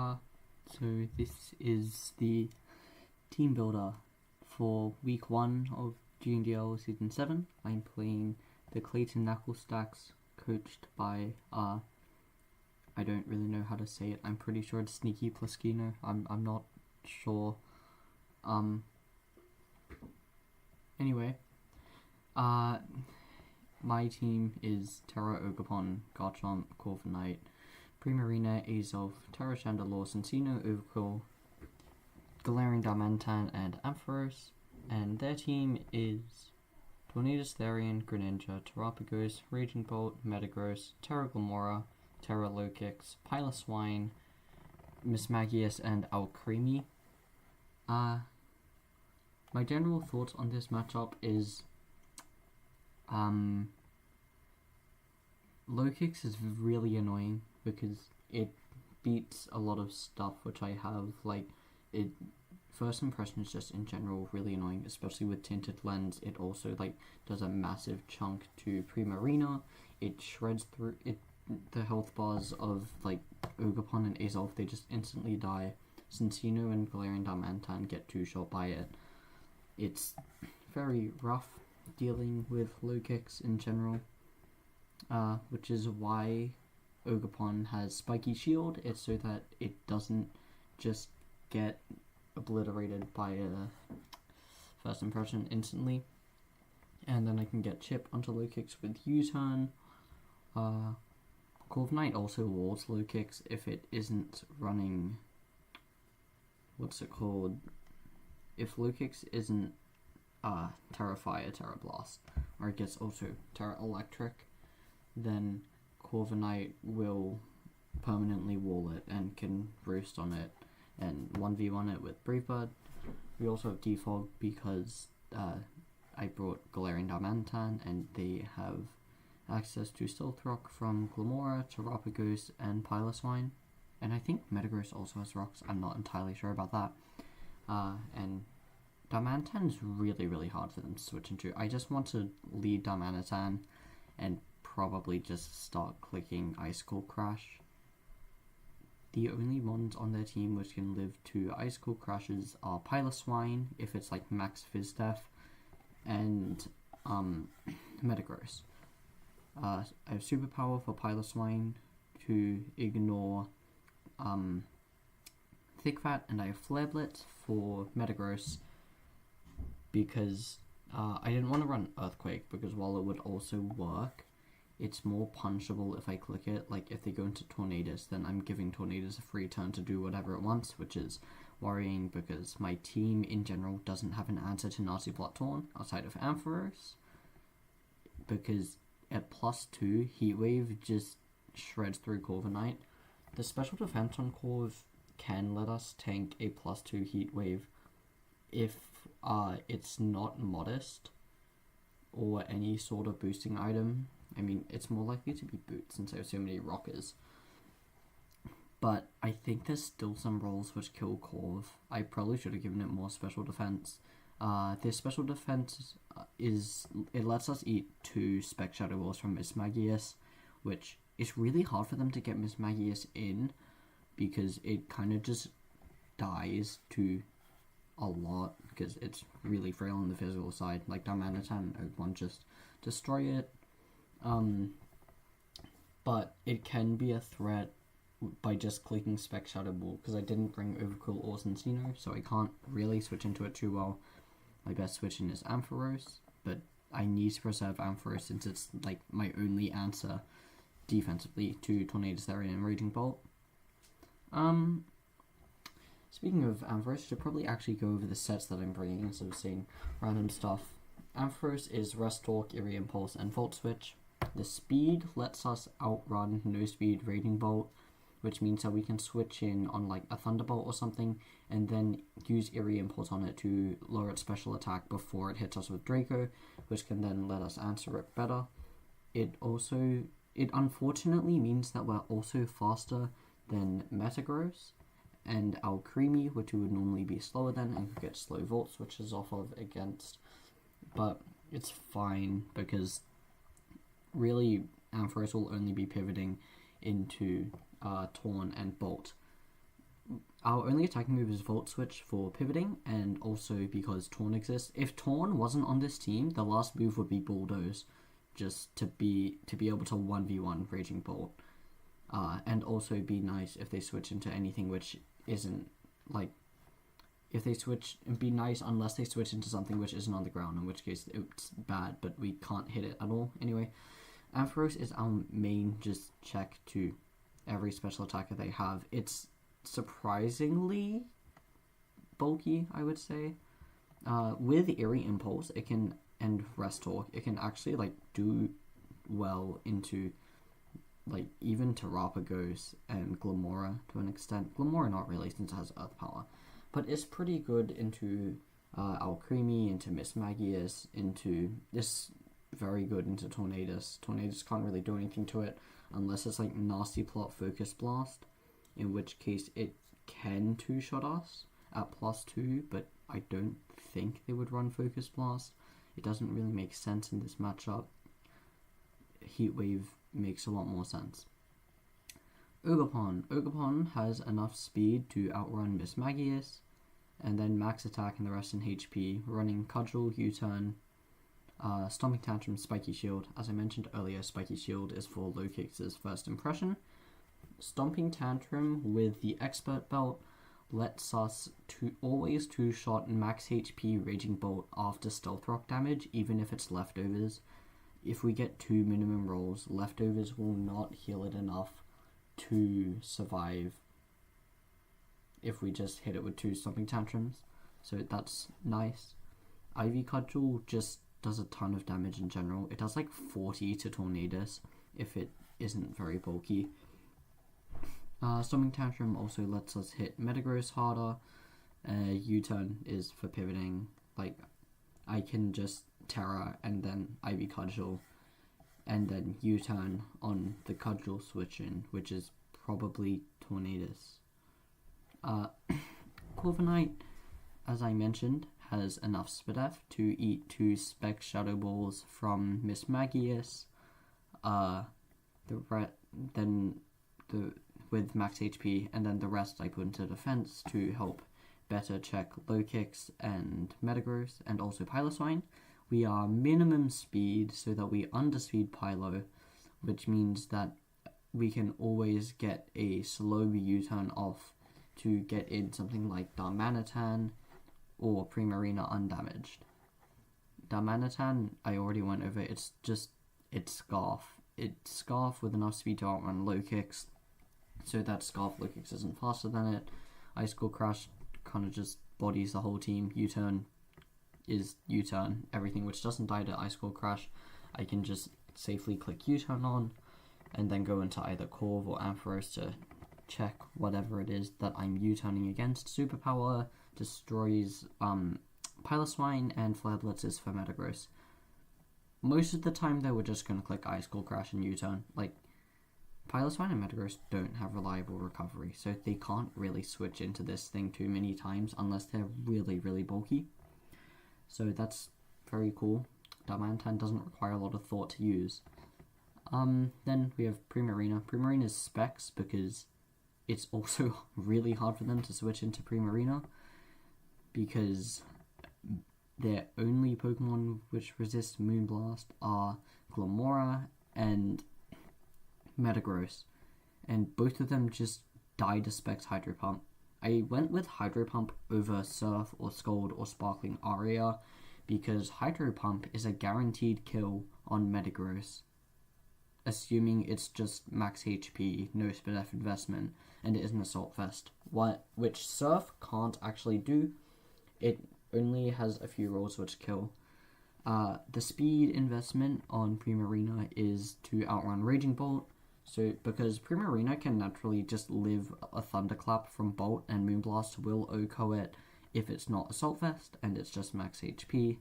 So this is the team builder for week 1 of GNDL season 7. I'm playing the Clayton Naclstacks, coached by I don't really know how to say it. I'm pretty sure it's Sneaky Pluskino. I'm not sure. Anyway, my team is Terra Ogapon, Garchomp, Corviknight, Primarina, Azov, Terra Chandelure, Cincino, Overkill, Galarian Diamantan, and Ampharos, and their team is Tornadus Therian, Greninja, Terrapagos, Raging Bolt, Metagross, Terra Glamora, Terra Lokix, Piloswine, Mismagius, and Alcremie. My general thoughts on this matchup is Lokix is really annoying because it beats a lot of stuff which I have. Like, it first impression is just in general really annoying, especially with Tinted Lens. It also does a massive chunk to Primarina. It shreds through it. The health bars of Ogapon and Azov, they just instantly die. Cincino and Galarian Diamantan get 2-shot by it. It's very rough dealing with Lokix in general, which is why Ogapon has Spiky Shield. It's so that it doesn't just get obliterated by a first impression instantly, and then I can get Chip onto Lokix with U-turn. Corviknight also walls Lokix if it isn't running, what's it called, if Lokix isn't Terra Fire, Terra Blast, or it gets also Terra Electric, then Corviknight will permanently wall it and can roost on it and 1v1 it with Brave Bird. We also have Defog because I brought Galarian Diamantan and they have access to Stealth Rock from Glamora, Terrapagos, and Piloswine. And I think Metagross also has rocks, I'm not entirely sure about that. And Diamantan is really, really hard for them to switch into. I just want to lead Diamantan and probably just start clicking Icicle Crash. The only ones on their team which can live to Icicle Crashes are Piloswine, if it's Max Fizz Def, and Metagross. I have Superpower for Piloswine to ignore Thick Fat, and I have Flare Blitz for Metagross because I didn't want to run Earthquake, because while it would also work, it's more punchable if I click it. If they go into Tornadus, then I'm giving Tornadus a free turn to do whatever it wants, which is worrying because my team in general doesn't have an answer to Nazi Plot Torn outside of Ampharos, because at +2, Heat Wave just shreds through Corviknight. The special defense on Corv can let us tank a +2 Heat Wave if it's not Modest or any sort of boosting item. I mean, it's more likely to be Boots since I have so many rockers. But I think there's still some roles which kill Corv. I probably should have given it more special defense. This special defense it lets us eat 2 Spec Shadow Balls from Mismagius, which is really hard for them to get Mismagius in because it kind of just dies to a lot because it's really frail on the physical side. Diamantan and Ogapon just destroy it. But it can be a threat by just clicking Spec Shadow Ball, because I didn't bring Overkill or Cincino, so I can't really switch into it too well. My best switch in is Ampharos, but I need to preserve Ampharos since it's my only answer defensively to Tornadus Therian and Raging Bolt. Speaking of Ampharos, I should probably actually go over the sets that I'm bringing instead of saying random stuff. Ampharos is Rest Talk, Eerie Impulse, and Volt Switch. The speed lets us outrun No Speed Raging Bolt, which means that we can switch in on a Thunderbolt or something, and then use Eerie Impulse on it to lower its special attack before it hits us with Draco, which can then let us answer it better. It unfortunately means that we're also faster than Metagross and Alcremie, which would normally be slower than and could get slow Volt switches off of against. But it's fine because really Ampharos will only be pivoting into Torn and Bolt. our only attacking move is Volt Switch for pivoting, and also because Torn exists. If Torn wasn't on this team, the last move would be Bulldoze, just to be able to 1v1 Raging Bolt. And also it'd be nice if they switch into anything which isn't, like, if they switch, it'd be nice unless they switch into something which isn't on the ground, in which case it's bad, but we can't hit it at all. Anyway, Ampharos is our main just check to every special attacker they have. It's surprisingly bulky, I would say. With Eerie Impulse, it can, and Rest Talk, it can actually, like, do well into, like, even Terapagos and Glamora to an extent. Glamora not really, since it has Earth Power. But it's pretty good into Alcremie, into Miss Magius, into this, very good into Tornadus. Tornadus can't really do anything to it unless it's like Nasty Plot Focus Blast, in which case it can two-shot us at +2, but I don't think they would run Focus Blast. It doesn't really make sense in this matchup. Heat Wave makes a lot more sense. Ogerpon. Ogerpon has enough speed to outrun Miss Magius, and then max attack and the rest in HP, running Cudgel, U-Turn, Stomping Tantrum, Spiky Shield. As I mentioned earlier, Spiky Shield is for low kicks' first impression. Stomping Tantrum with the Expert Belt lets us always two-shot max HP Raging Bolt after Stealth Rock damage, even if it's leftovers. If we get 2 minimum rolls, leftovers will not heal it enough to survive if we just hit it with 2 Stomping Tantrums. So that's nice. Ivy Cudgel just does a ton of damage in general. It does like 40 to Tornadus if it isn't very bulky. Stomping Tantrum also lets us hit Metagross harder. U-Turn is for pivoting. Like, I can just Terra and then Ivy Cudgel and then U-Turn on the Cudgel switch in, which is probably Tornadus. Corviknight, as I mentioned, has enough Spadef to eat 2 Spec Shadow Balls from Miss Magius. With max HP, and then the rest I put into defense to help better check low kicks and Metagross, and also Piloswine. We are minimum speed so that we underspeed Pylo, which means that we can always get a slow U-turn off to get in something like Darmanitan or Primarina undamaged. Darmanitan, I already went over, it's Scarf. It's Scarf with enough speed to outrun low kicks, so that Scarf low kicks isn't faster than it. Ice Core Crash kind of just bodies the whole team. U-turn is U-turn. Everything which doesn't die to Ice Core Crash, I can just safely click U-turn on, and then go into either Corv or Ampharos to check whatever it is that I'm U-turning against. Superpower destroys Piloswine, and Flare Blitz is for Metagross. Most of the time though, we're just going to click Ice Core Crash and U-turn. Like, Piloswine and Metagross don't have reliable recovery, so they can't really switch into this thing too many times unless they're really, really bulky. So that's very cool. Darmanitan doesn't require a lot of thought to use. Then we have Primarina. Primarina's specs because it's also really hard for them to switch into Primarina because their only Pokemon which resist Moonblast are Glamora and Metagross, and both of them just die to Specs Hydro Pump. I went with Hydro Pump over Surf or Scald or Sparkling Aria because Hydro Pump is a guaranteed kill on Metagross, assuming it's just max HP, no Spadef investment, and it is an Assault Vest, which Surf can't actually do. It only has a few rolls which kill. The speed investment on Primarina is to outrun Raging Bolt, so because Primarina can naturally just live a Thunderclap from Bolt, and Moonblast will OHKO it if it's not Assault Vest and it's just max HP,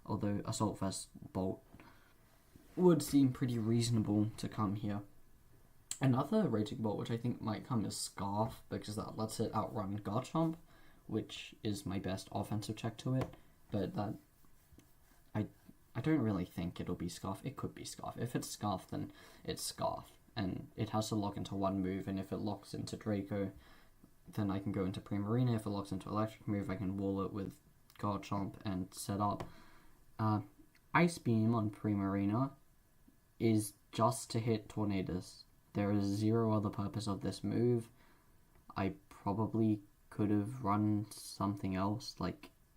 although Assault Vest Bolt would seem pretty reasonable to come here. Another Raging Bolt which I think might come is Scarf, because that lets it outrun Garchomp, which is my best offensive check to it, but that I don't really think it'll be Scarf. It could be Scarf. If it's Scarf, then it's Scarf, and it has to lock into one move, and if it locks into Draco, then I can go into Primarina. If it locks into Electric Move, I can wall it with Garchomp and set up. Ice Beam on Primarina is just to hit Tornadus. There is zero other purpose of this move. I probably could have run something else,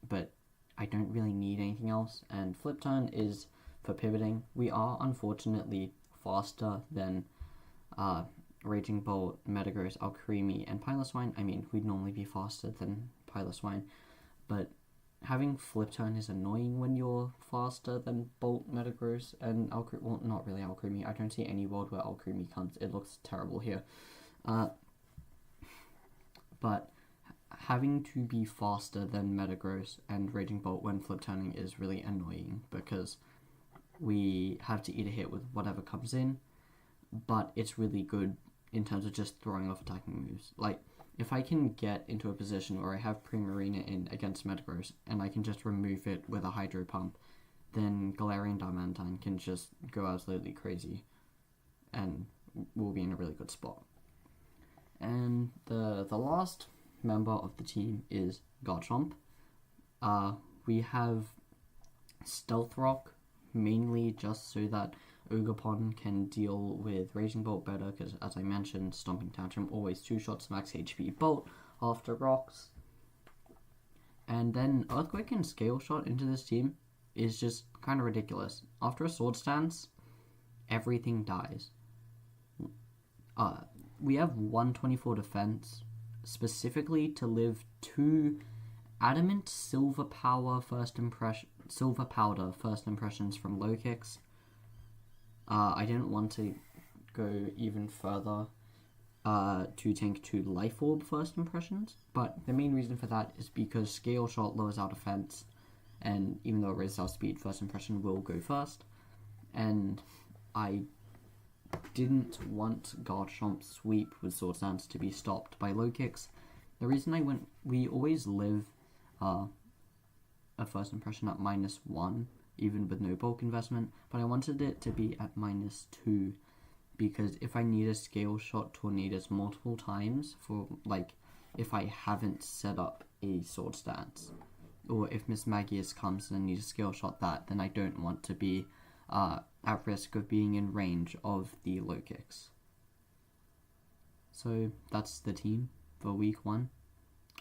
but I don't really need anything else. And Flip Turn is for pivoting. We are unfortunately faster than Raging Bolt, Metagross, Alcremie, and Piloswine. I mean, we'd normally be faster than Piloswine, but having Flip Turn is annoying when you're faster than Bolt, Metagross, and Alcremie. Well, not really Alcremie. I don't see any world where Alcremie comes. It looks terrible here. But having to be faster than Metagross and Raging Bolt when Flip Turning is really annoying because we have to eat a hit with whatever comes in, but it's really good in terms of just throwing off attacking moves. Like, if I can get into a position where I have Primarina in against Metagross and I can just remove it with a Hydro Pump, then Galarian Diamantine can just go absolutely crazy and we'll be in a really good spot. And the last member of the team is Garchomp. We have Stealth Rock, mainly just so that Ogerpon can deal with Raging Bolt better, because as I mentioned, Stomping Tantrum always 2 shots max HP Bolt after rocks. And then Earthquake and Scale Shot into this team is just kind of ridiculous. After a Sword Stance, everything dies. We have 124 defense, specifically to live 2 Adamant Silver Powder first impressions from low kicks. I didn't want to go even further to tank 2 Life Orb first impressions, but the main reason for that is because Scale Shot lowers our defense, and even though it raises our speed, first impression will go first, and I didn't want Garchomp's sweep with Sword Stance to be stopped by low kicks. The reason we always live a first impression at -1, even with no bulk investment, but I wanted it to be at -2, because if I need a Scale Shot Tornadus multiple times for, if I haven't set up a Sword Stance, or if Miss Magius comes and I need a Scale Shot that, then I don't want to be at risk of being in range of the low kicks. So that's the team for week 1.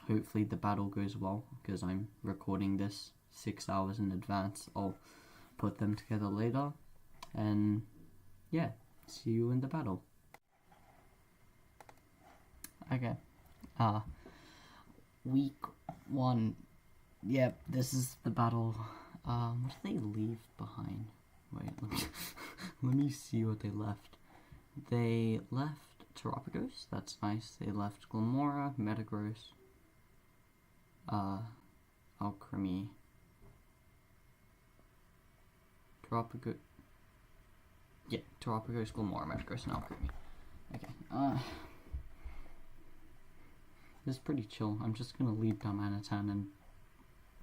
Hopefully the battle goes well, because I'm recording this 6 hours in advance. I'll put them together later, and yeah, see you in the battle. Okay, week 1, yep, this is the battle. What did they leave behind? Wait, let me see what they left. They left Terapagos, that's nice. They left Glamora, Metagross, Alcremie, Terapagos, Glamora, Metagross, and Alcremie. Okay, this is pretty chill. I'm just gonna lead Darmanitan and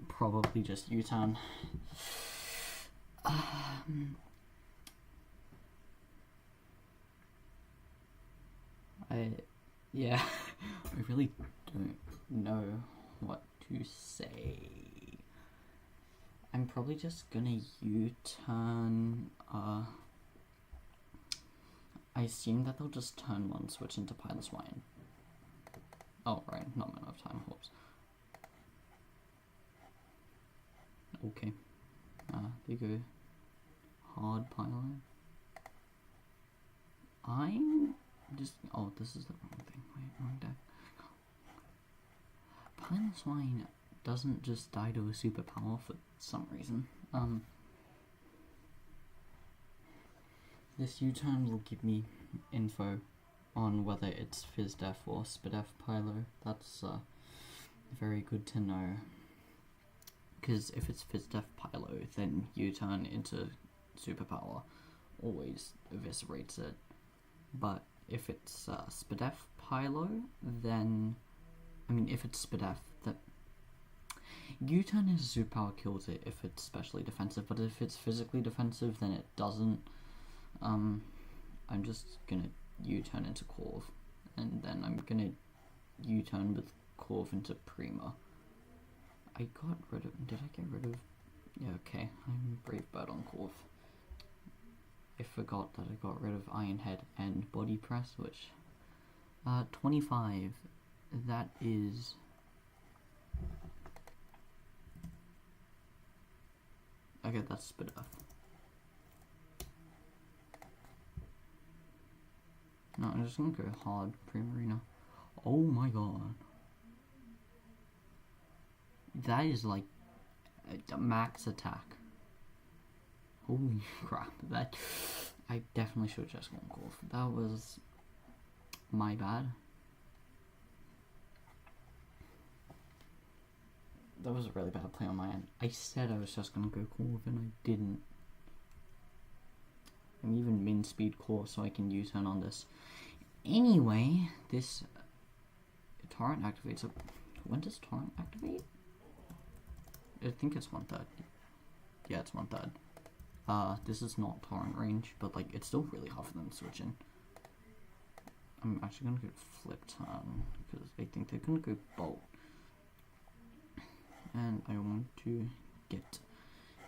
probably just U-turn. I really don't know what to say. I'm probably just gonna U-turn. I assume that they'll just turn 1, switch into Piloswine. Oh, right, not enough time, whoops. Okay. They go hard Pylon. I'm just... Oh, this is the wrong thing. Wait, wrong deck. Piloswine doesn't just die to a superpower for some reason. This U-turn will give me info on whether it's Fizdef or Spidef Pylo. That's very good to know. Because if it's Fizdef Pylo, then U-turn into superpower always eviscerates it. But if it's Spidef Pylo, then... I mean, if it's Spidef, that... U-turn into superpower kills it if it's specially defensive, but if it's physically defensive, then it doesn't. I'm just gonna U-turn into Corv, and then I'm gonna U-turn with Corv into Prima. I got rid of... Did I get rid of... Yeah, okay. I'm Brave Bird on Corv. I forgot that I got rid of Iron Head and Body Press, which... 25. That is... Okay, that's spit off. No, I'm just gonna go hard Primarina. Oh my god. That is like a max attack. Holy crap. That I definitely should have just gone Corv. That was my bad. That was a really bad play on my end. I said I was just gonna go Corv and I didn't. I'm even min speed core so I can U-turn on this. Anyway, this torrent activates. When does torrent activate? I think it's 1/3. Yeah, it's 1/3. This is not torrent range, but like it's still really hard for them to switch in. I'm actually gonna go flip turn because I think they're gonna go bolt. And I want to get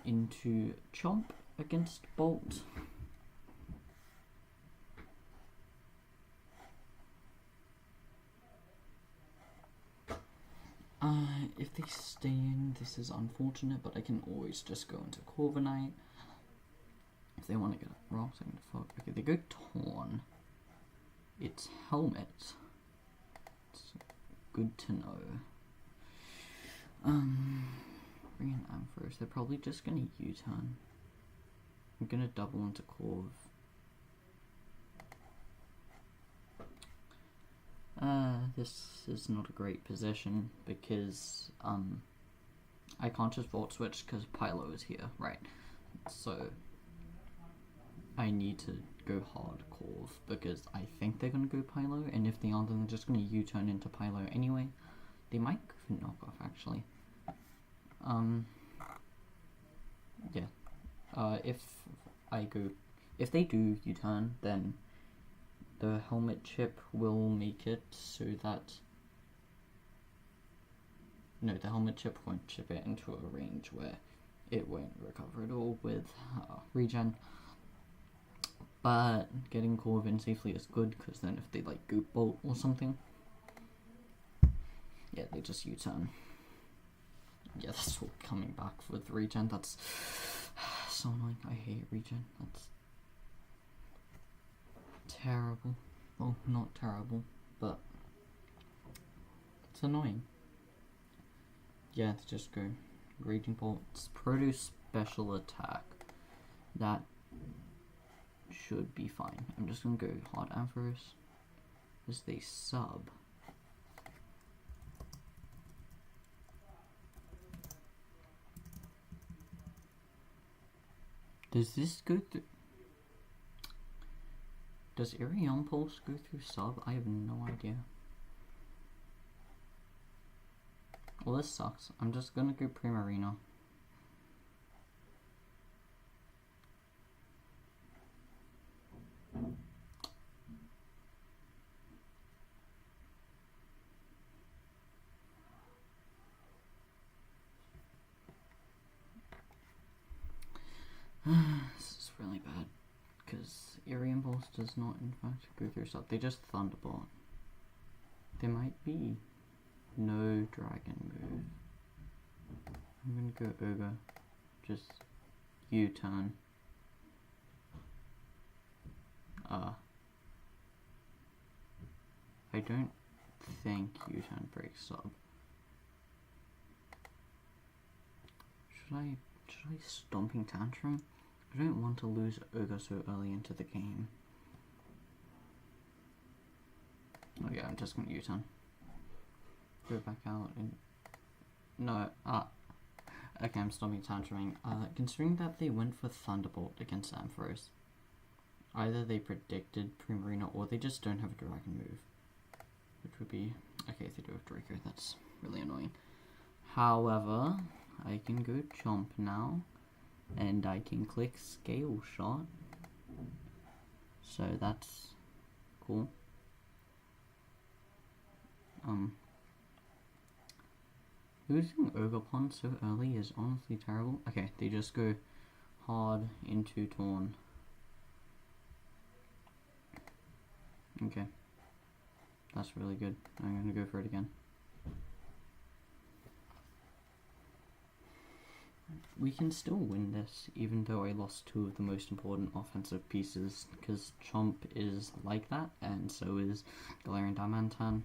into Chomp against Bolt. If they stay in, this is unfortunate, but I can always just go into Corviknight. If they want to get rocks, I'm gonna fuck. Okay, they go Torn. It's Helmet. It's good to know. Bring in Ampharos. They're probably just gonna U-turn. I'm gonna double into Corv. This is not a great position because I can't just Volt Switch because Pylo is here, right? So I need to go hard Corv because I think they're gonna go Pylo, and if they aren't, then they're just gonna U-turn into Pylo anyway. They might go for knockoff actually. Yeah. If they do U-turn, then the helmet chip will make it so that... No, the helmet chip won't chip it into a range where it won't recover at all with regen. But getting Corv in safely is good, because then if they like Goop Bolt or something, yeah, they just U-turn. Yeah, that's all coming back with regen. That's so annoying. I hate regen. That's terrible. Well, not terrible, but it's annoying. Yeah, let's just go Raging Bolt. It's Produce Special Attack. That should be fine. I'm just gonna go Hard Ampharos as they sub. Does this go through? Does Aerion Pulse go through sub? I have no idea. Well, this sucks. I'm just gonna go Primarina. This is really bad, because Aerion Pulse does not in fact go through sub. They just Thunderbolt. There might be no dragon move. I'm gonna go Ogre. Just U-turn. I don't think U-turn breaks sub. Should I Stomping Tantrum? I don't want to lose Ogre so early into the game. Oh yeah, I'm just gonna U-turn. Go back out and... No, okay, I'm Stomping Tantruming. Considering that they went for Thunderbolt against Ampharos, either they predicted Primarina or they just don't have a dragon move. Which would be... Okay, if they do have Draco, that's really annoying. However, I can go Chomp now, and I can click Scale Shot. So that's cool. Losing Ogre Pond so early is honestly terrible. Okay, they just go hard into Torn. Okay. That's really good. I'm gonna go for it again. We can still win this, even though I lost two of the most important offensive pieces, because Chomp is like that, and so is Galarian Diamantan.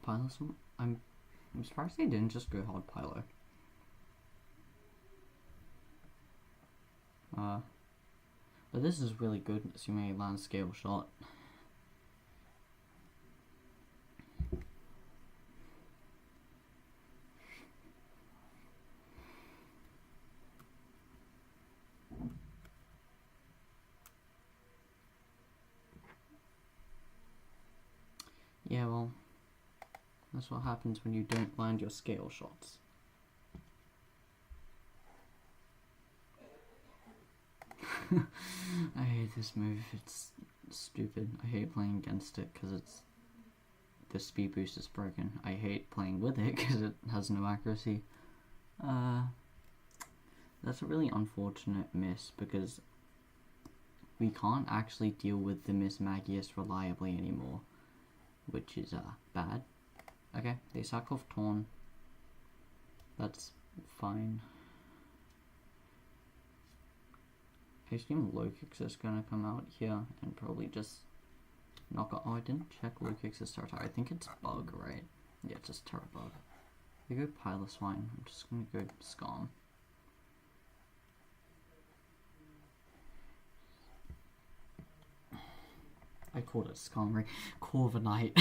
Pylos, I'm surprised they didn't just go hard Pylo. But this is really good, assuming I land Scale Shot. Yeah, well, that's what happens when you don't land your Scale Shots. I hate this move, it's stupid. I hate playing against it because it's the speed boost is broken. I hate playing with it because it has no accuracy. That's a really unfortunate miss because we can't actually deal with the Miss Magius reliably anymore, which is bad. Okay, they sack off Torn. That's fine. I assume Low Kicks is gonna come out here and probably just knock out. Oh, I didn't check Low Kicks' Terra. I think it's Bug, right? Yeah, it's just Terra Bug. We go Piloswine. I'm just gonna go Scum. I called it Skarmory. Corviknight.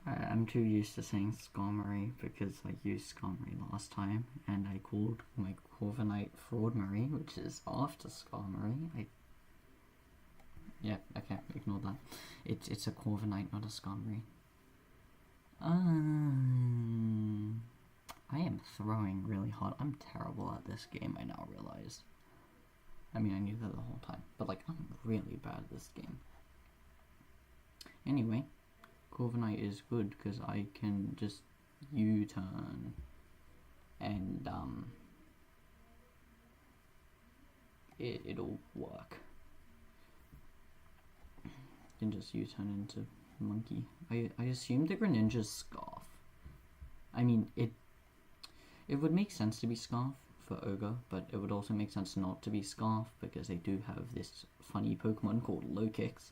I'm too used to saying Skarmory because I used Skarmory last time, and I called my Corviknight Fraudmory, which is after Skarmory. Yeah, okay, ignore that. It's a Corviknight, not a Skarmory. I am throwing really hard. I'm terrible at this game, I now realize. I mean, I knew that the whole time, but like, I'm really bad at this game. Anyway, Corviknight is good because I can just U-turn and it'll work. You can just U-turn into Monkey. I assume the Greninja's Scarf. I mean, it would make sense to be Scarf for Ogre, but it would also make sense not to be Scarf because they do have this funny Pokemon called Low Kicks.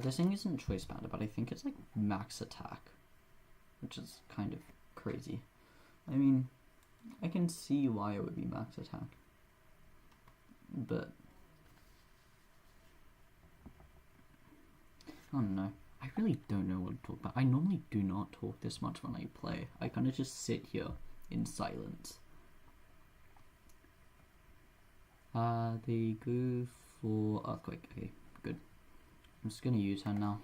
This thing isn't Choice Band, but I think it's like max attack, which is kind of crazy. I mean, I can see why it would be max attack, but I don't know. I really don't know what to talk about. I normally do not talk this much when I play. I kind of just sit here in silence. They go for Earthquake. Okay, good. I'm just gonna use her now.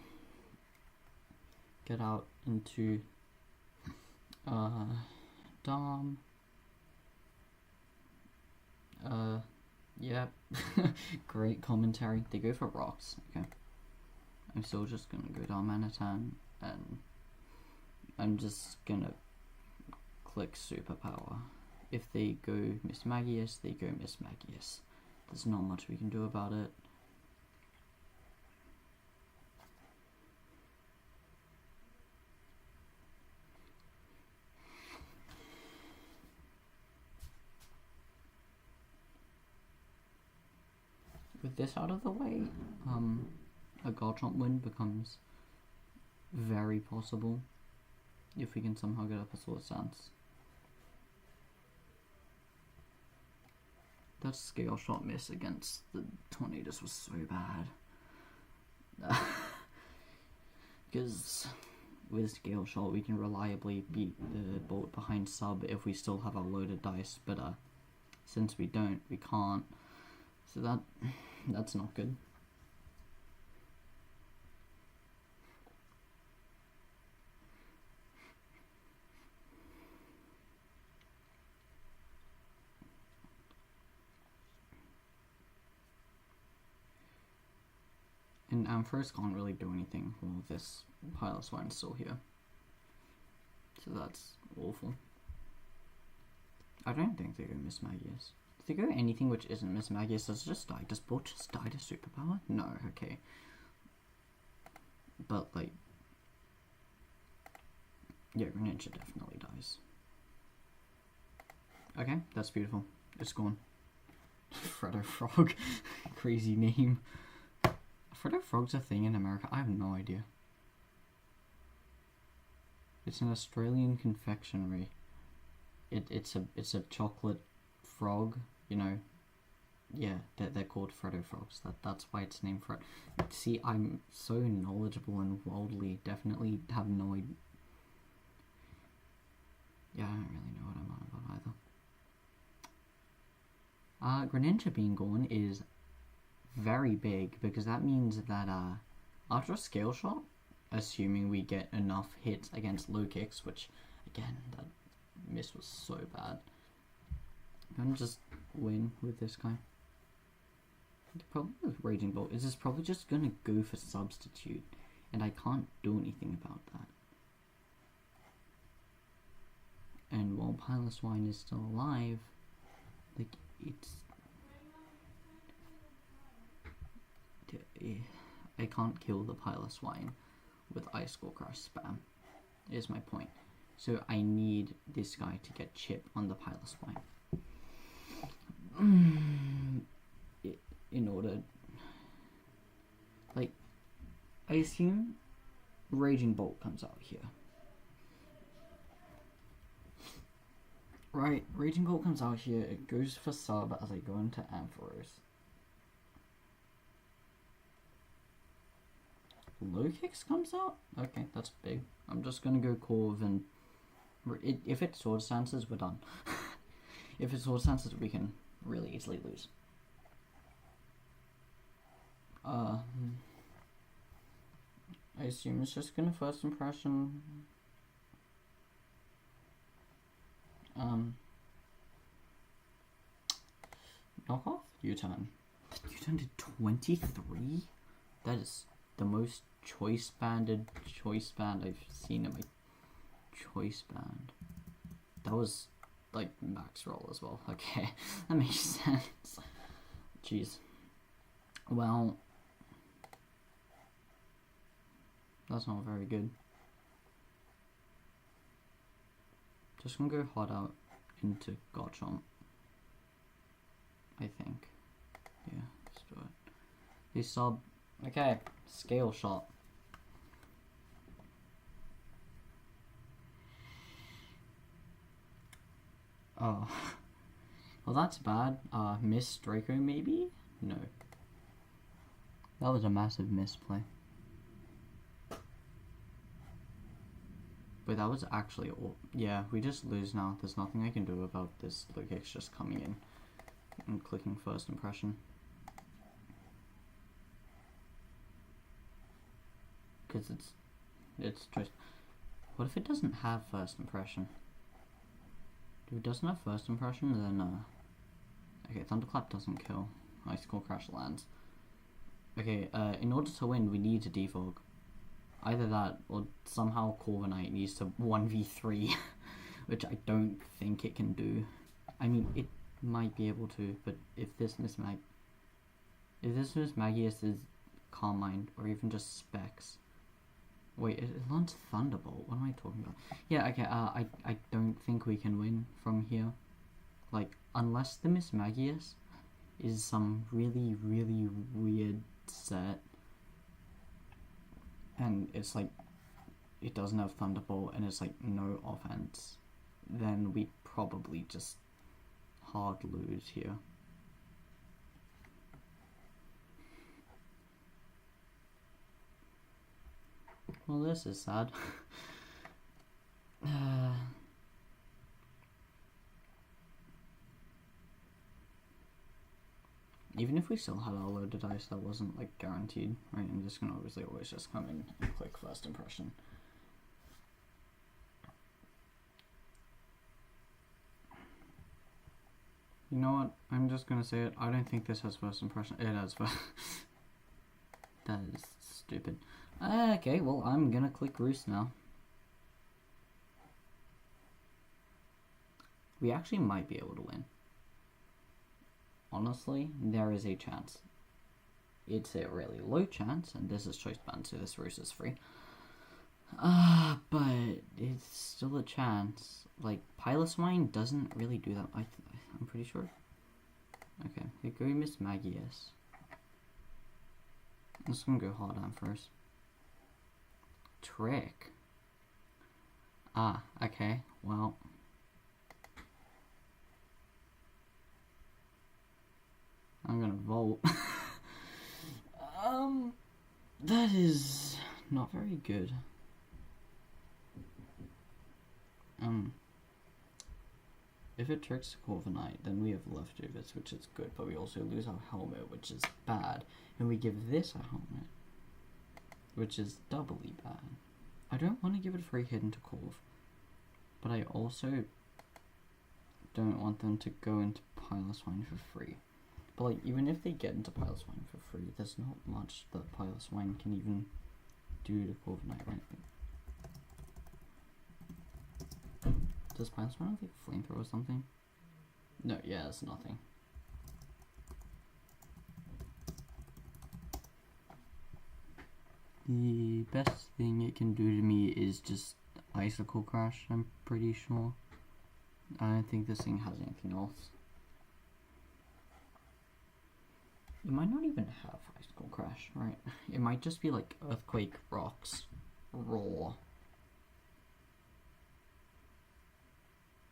Get out into Dom. Yeah. Great commentary. They go for rocks. Okay. I'm still just gonna go down Manatan and I'm just gonna click Superpower. If they go Miss Magius, they go Miss Magius. There's not much we can do about it. With this out of the way, a Garchomp win becomes very possible if we can somehow get up a Sword Stance. That Scale Shot miss against the Tornadus was so bad. Because with Scale Shot we can reliably beat the Bolt behind sub if we still have our loaded dice, but since we don't, we can't. So that's not good. And Ampharos can't really do anything while this pile of swine's still here. So that's awful. I don't think they go Miss Magius. If they go anything which isn't Miss Magius, does it just die? Does Bolt just die to superpower? No, okay. But like, yeah, Greninja definitely dies. Okay, that's beautiful. It's gone. Freddo Frog. Crazy name. Freddo Frog's a thing in America? I have no idea. It's an Australian confectionery. It's a chocolate frog, you know. Yeah, they're called Freddo Frogs. That's why it's named Fred. See, I'm so knowledgeable and worldly. Definitely have no idea. Yeah, I don't really know what I'm on about either. Greninja being gone is very big because that means that after a scale shot, assuming we get enough hits against low kicks, which again that miss was so bad, I'm gonna just win with this guy. Probably with Raging Bolt is this probably just gonna go for substitute, and I can't do anything about that. And while Piloswine is still alive, like I can't kill the Piloswine with Ice Skull Crush spam, is my point. So I need this guy to get chip on the Piloswine. In order, like, I assume Raging Bolt comes out here. Right, Raging Bolt comes out here, it goes for sub as I go into Ampharos. Low Kicks comes out? Okay, that's big. I'm just gonna go Corv and... if it Sword Stances, we're done. If it Sword Stances, we can really easily lose. I assume it's just gonna First Impression. Knock off? U-turn. U-turn did 23? That is the most choice band I've seen in my choice band. That was like max roll as well. Okay, that makes sense. Jeez. Well, that's not very good. Just gonna go hot out into Garchomp. I think. Yeah, let's do it. He sub. Okay, scale shot. Oh. Well, that's bad. Miss Draco maybe? No. That was a massive misplay. But that was actually all. Yeah, we just lose now. There's nothing I can do about this low kicks just coming in and clicking First Impression. Because it's just... What if it doesn't have First Impression? If it doesn't have First Impression, then okay, Thunderclap doesn't kill. Ice Core Crash lands. Okay, in order to win, we need to defog. Either that, or somehow Corviknight needs to 1v3, which I don't think it can do. I mean, it might be able to, but if this Miss Magius is Calm Mind, or even just Specs... Wait, it learns Thunderbolt. What am I talking about? Yeah, okay, I don't think we can win from here. Like, unless the Miss Magius is some really, really weird set. And it's like, it doesn't have Thunderbolt and it's like no offense. Then we probably just hard lose here. Well, this is sad. Even if we still had our loaded dice, that wasn't like guaranteed, right? I'm just gonna obviously always just come in and click First Impression. You know what? I'm just gonna say it. I don't think this has First Impression. It has first. That is stupid. Okay, well, I'm gonna click Roost now. We actually might be able to win. Honestly, there is a chance. It's a really low chance, and this is choice band, so this Roost is free. But it's still a chance. Like, Piloswine doesn't really do that. I'm pretty sure. Okay, here go Miss Maggie S. I'm just gonna go hard on first. Trick. Okay, well. I'm gonna Volt. That is not very good. If it tricks Corviknight, then we have leftovers, which is good, but we also lose our helmet, which is bad, and we give this a helmet, which is doubly bad. I don't want to give it a free hit into Corv, but I also don't want them to go into Piloswine for free. But like, even if they get into Piloswine for free, there's not much that Piloswine can even do to Corviknight, right? Does Piloswine have like a flamethrower or something? No, yeah, it's nothing. The best thing it can do to me is just Icicle Crash, I'm pretty sure. I don't think this thing has anything else. It might not even have Icicle Crash, right? It might just be like Earthquake, Rocks, Roar.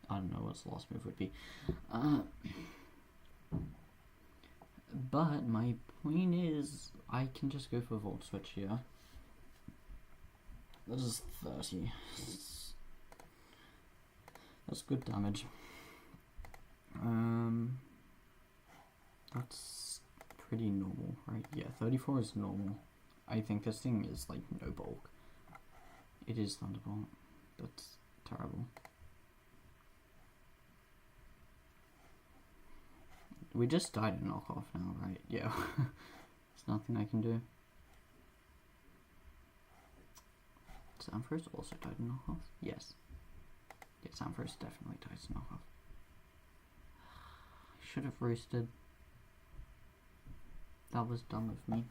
I don't know what the last move would be. But my point is, I can just go for Volt Switch here. That is 30. That's good damage. That's pretty normal, right? Yeah, 34 is normal. I think this thing is like no bulk. It is Thunderbolt. That's terrible. We just died in knockoff now, right? Yeah. There's nothing I can do. Samfros also died in knockoff? Yes. Yeah, Samfros definitely died in knockoff. Should have roosted. That was dumb of me.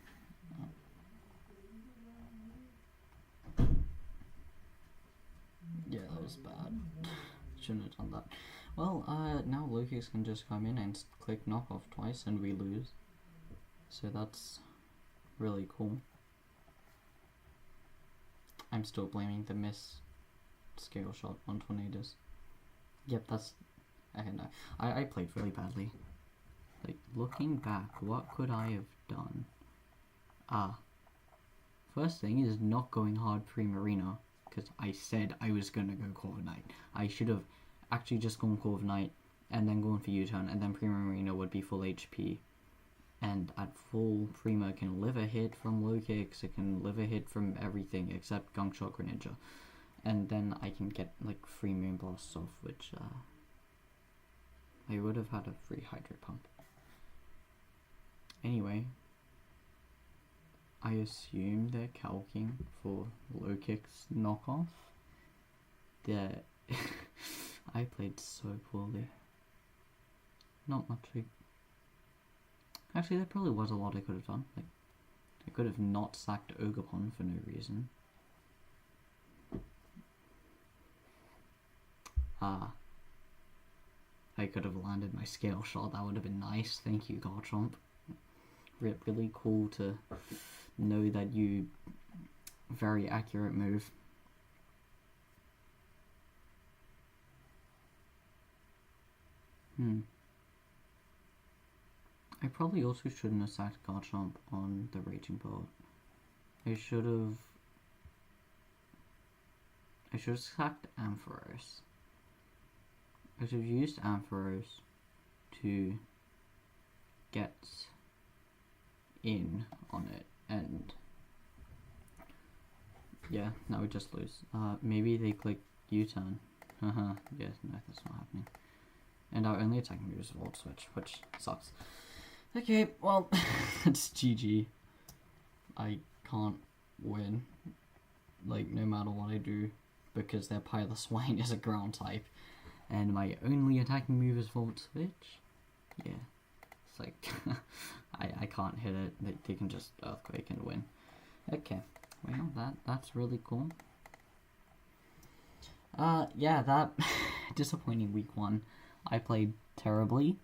Yeah, that was bad. Shouldn't have done that. Well, now Lokix can just come in and click knockoff twice and we lose. So that's really cool. I'm still blaming the miss scale shot on Tornadoes. Yep, that's... Okay, no. I played really badly. Like, looking back, what could I have done? First thing is not going hard pre-Marina, because I said I was going to go Corviknight. I should have actually just gone Corviknight, and then gone for U-turn, and then Prima-Marina would be full HP. And at full, Prima can live a hit from low kicks, it can live a hit from everything except Gunk Shot Greninja. And then I can get like free Moon Blasts off, which I would have had a free Hydro Pump. Anyway, I assume they're calking for low kicks knockoff. I played so poorly. Not much. Actually, there probably was a lot I could have done. Like, I could have not sacked Ogerpon for no reason. I could have landed my scale shot. That would have been nice. Thank you, Garchomp. Really cool to know that you... Very accurate move. I probably also shouldn't have sacked Garchomp on the Raging Bolt. I should have sacked Ampharos. I should have used Ampharos to get in on it, and yeah, now we just lose. Maybe they click U-turn. Yeah, no, that's not happening. And our only attacking move is Volt Switch, which sucks. Okay, well, it's GG. I can't win, like, no matter what I do, because their Pilot Swine is a ground type, and my only attacking move is Volt Switch. Yeah, it's like, I can't hit it, they can just Earthquake and win. Okay, well, that's really cool. Yeah, that disappointing week 1. I played terribly.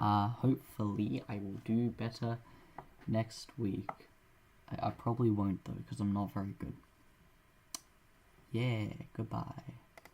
Hopefully I will do better next week. I probably won't though, because I'm not very good. Yeah, goodbye.